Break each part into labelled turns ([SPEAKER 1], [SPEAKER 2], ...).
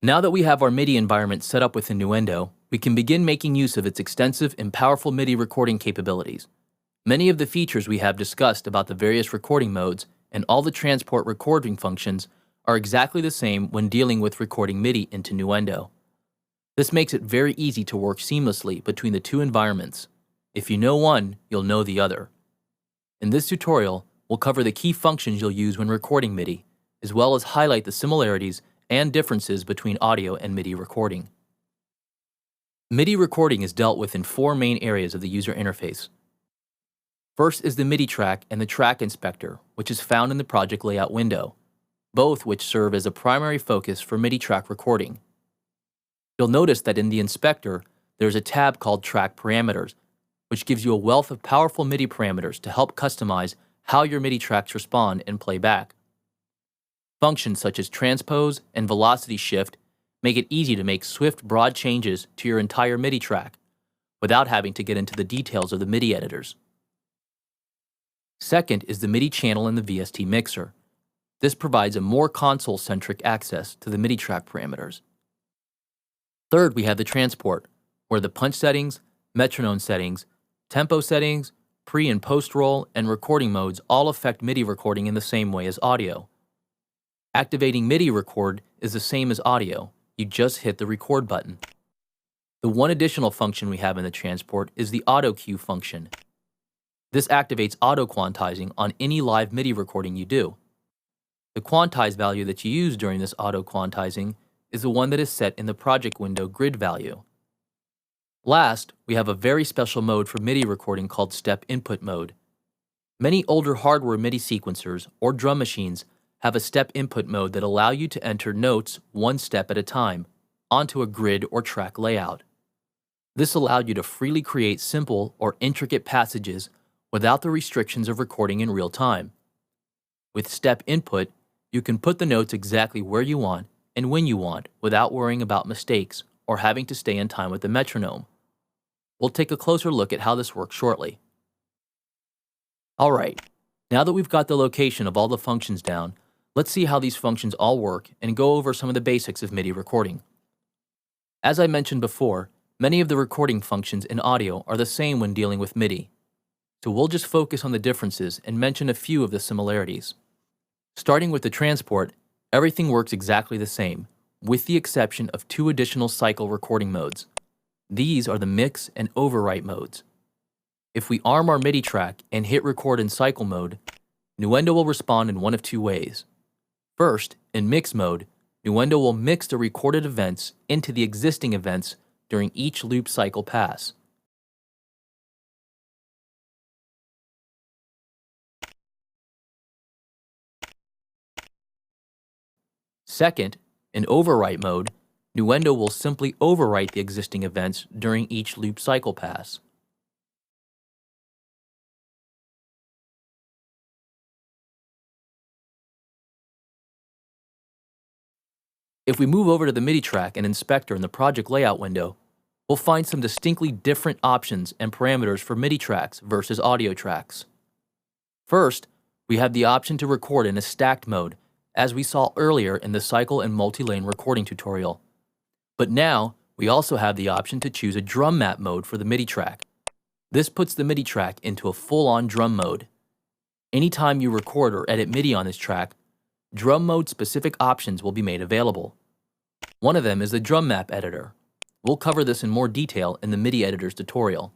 [SPEAKER 1] Now that we have our MIDI environment set up within Nuendo, we can begin making use of its extensive and powerful MIDI recording capabilities. Many of the features we have discussed about the various recording modes and all the transport recording functions are exactly the same when dealing with recording MIDI into Nuendo. This makes it very easy to work seamlessly between the two environments. If you know one, you'll know the other. In this tutorial, we'll cover the key functions you'll use when recording MIDI, as well as highlight the similarities and differences between audio and MIDI recording. MIDI recording is dealt with in four main areas of the user interface. First is the MIDI track and the track inspector, which is found in the project layout window, both which serve as a primary focus for MIDI track recording. You'll notice that in the inspector, there's a tab called Track Parameters, which gives you a wealth of powerful MIDI parameters to help customize how your MIDI tracks respond and play back. Functions such as transpose and velocity shift make it easy to make swift, broad changes to your entire MIDI track without having to get into the details of the MIDI editors. Second is the MIDI channel in the VST mixer. This provides a more console-centric access to the MIDI track parameters. Third, we have the transport, where the punch settings, metronome settings, tempo settings, pre- and post-roll, and recording modes all affect MIDI recording in the same way as audio. Activating MIDI record is the same as audio. You just hit the record button. The one additional function we have in the transport is the auto cue function. This activates auto quantizing on any live MIDI recording you do. The quantize value that you use during this auto quantizing is the one that is set in the project window grid value. Last, we have a very special mode for MIDI recording called step input mode. Many older hardware MIDI sequencers or drum machines have a step input mode that allow you to enter notes one step at a time onto a grid or track layout. This allowed you to freely create simple or intricate passages without the restrictions of recording in real time. With step input, you can put the notes exactly where you want and when you want without worrying about mistakes or having to stay in time with the metronome. We'll take a closer look at how this works shortly. Alright, now that we've got the location of all the functions down, let's see how these functions all work and go over some of the basics of MIDI recording. As I mentioned before, many of the recording functions in audio are the same when dealing with MIDI, so we'll just focus on the differences and mention a few of the similarities. Starting with the transport, everything works exactly the same, with the exception of two additional cycle recording modes. These are the mix and overwrite modes. If we arm our MIDI track and hit record in cycle mode, Nuendo will respond in one of two ways. First, in mix mode, Nuendo will mix the recorded events into the existing events during each loop cycle pass. Second, in overwrite mode, Nuendo will simply overwrite the existing events during each loop cycle pass. If we move over to the MIDI track and inspector in the project layout window, we'll find some distinctly different options and parameters for MIDI tracks versus audio tracks. First, we have the option to record in a stacked mode, as we saw earlier in the cycle and multi-lane recording tutorial. But now, we also have the option to choose a drum map mode for the MIDI track. This puts the MIDI track into a full-on drum mode. Anytime you record or edit MIDI on this track, drum mode specific options will be made available. One of them is the drum map editor. We'll cover this in more detail in the MIDI editors tutorial.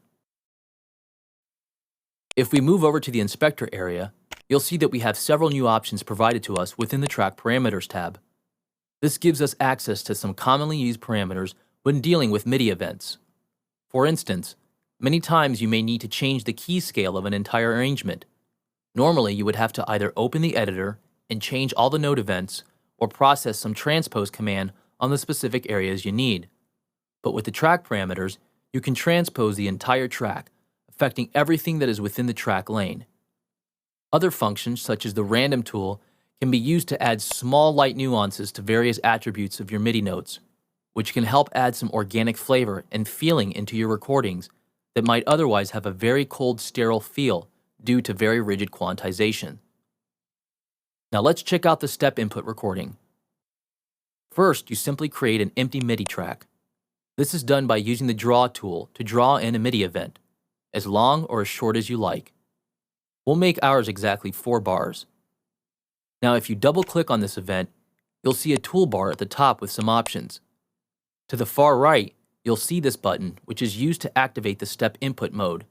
[SPEAKER 1] If we move over to the inspector area, you'll see that we have several new options provided to us within the Track Parameters tab. This gives us access to some commonly used parameters when dealing with MIDI events. For instance, many times you may need to change the key scale of an entire arrangement. Normally, you would have to either open the editor and change all the note events or process some transpose command on the specific areas you need. But with the track parameters, you can transpose the entire track, affecting everything that is within the track lane. Other functions, such as the random tool, can be used to add small light nuances to various attributes of your MIDI notes, which can help add some organic flavor and feeling into your recordings that might otherwise have a very cold, sterile feel due to very rigid quantization. Now let's check out the step input recording. First, you simply create an empty MIDI track. This is done by using the Draw tool to draw in a MIDI event, as long or as short as you like. We'll make ours exactly 4 bars. Now, if you double-click on this event, you'll see a toolbar at the top with some options. To the far right, you'll see this button, which is used to activate the step input mode.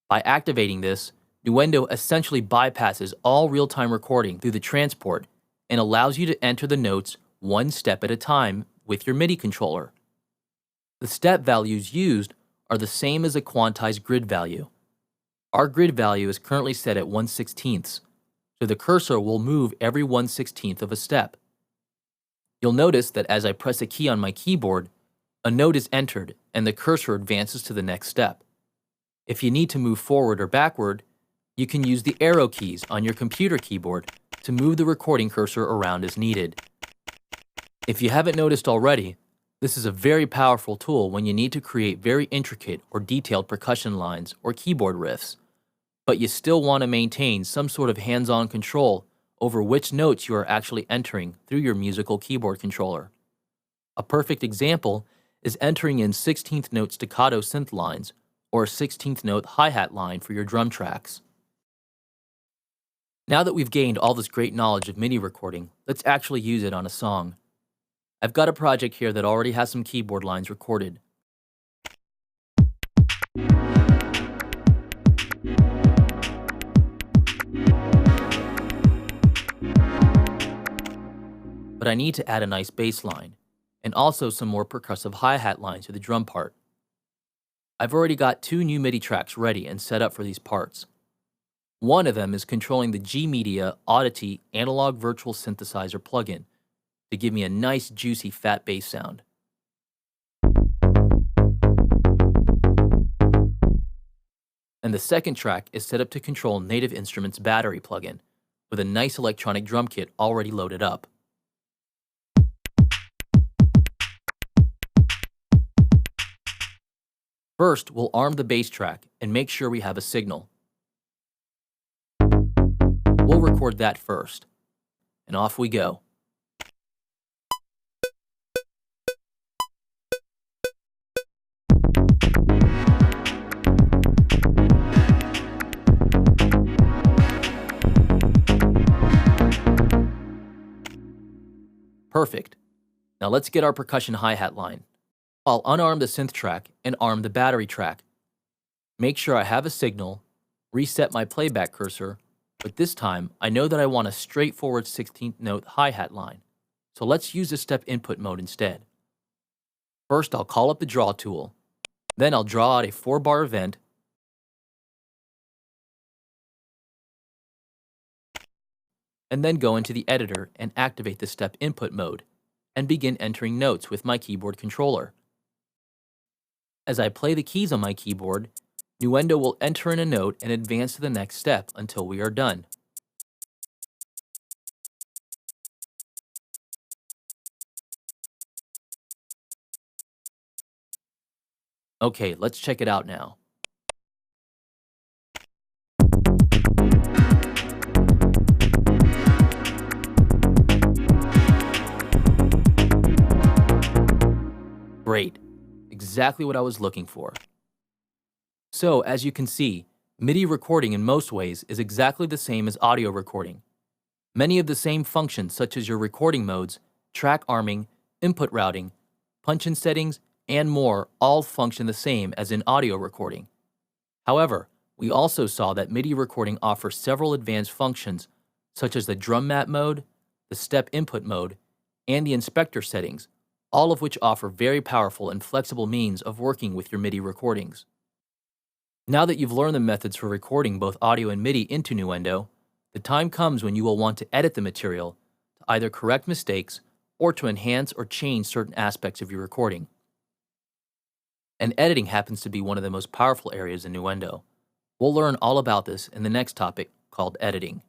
[SPEAKER 1] By activating this, Nuendo essentially bypasses all real-time recording through the transport and allows you to enter the notes one step at a time with your MIDI controller. The step values used are the same as a quantized grid value. Our grid value is currently set at 1/16, so the cursor will move every 1/16 of a step. You'll notice that as I press a key on my keyboard, a note is entered and the cursor advances to the next step. If you need to move forward or backward, you can use the arrow keys on your computer keyboard to move the recording cursor around as needed. If you haven't noticed already, this is a very powerful tool when you need to create very intricate or detailed percussion lines or keyboard riffs, but you still want to maintain some sort of hands-on control over which notes you are actually entering through your musical keyboard controller. A perfect example is entering in 16th note staccato synth lines or a 16th note hi-hat line for your drum tracks. Now that we've gained all this great knowledge of MIDI recording, let's actually use it on a song. I've got a project here that already has some keyboard lines recorded. But I need to add a nice bass line, and also some more percussive hi-hat lines to the drum part. I've already got 2 new MIDI tracks ready and set up for these parts. One of them is controlling the G-Media Oddity Analog Virtual Synthesizer plugin to give me a nice juicy fat bass sound. And the second track is set up to control Native Instruments Battery plugin with a nice electronic drum kit already loaded up. First, we'll arm the bass track and make sure we have a signal. We'll record that first, and off we go. Perfect. Now let's get our percussion hi-hat line. I'll unarm the synth track and arm the battery track. Make sure I have a signal, reset my playback cursor, but this time I know that I want a straightforward 16th note hi-hat line, so let's use the step input mode instead. First I'll call up the Draw tool, then I'll draw out a 4-bar event, and then go into the editor and activate the step input mode, and begin entering notes with my keyboard controller. As I play the keys on my keyboard, Nuendo will enter in a note and advance to the next step until we are done. Okay, let's check it out now. Great. Exactly what I was looking for. So, as you can see, MIDI recording in most ways is exactly the same as audio recording. Many of the same functions such as your recording modes, track arming, input routing, punch-in settings, and more all function the same as in audio recording. However, we also saw that MIDI recording offers several advanced functions such as the drum mat mode, the step input mode, and the inspector settings, all of which offer very powerful and flexible means of working with your MIDI recordings. Now that you've learned the methods for recording both audio and MIDI into Nuendo, the time comes when you will want to edit the material to either correct mistakes or to enhance or change certain aspects of your recording. And editing happens to be one of the most powerful areas in Nuendo. We'll learn all about this in the next topic called editing.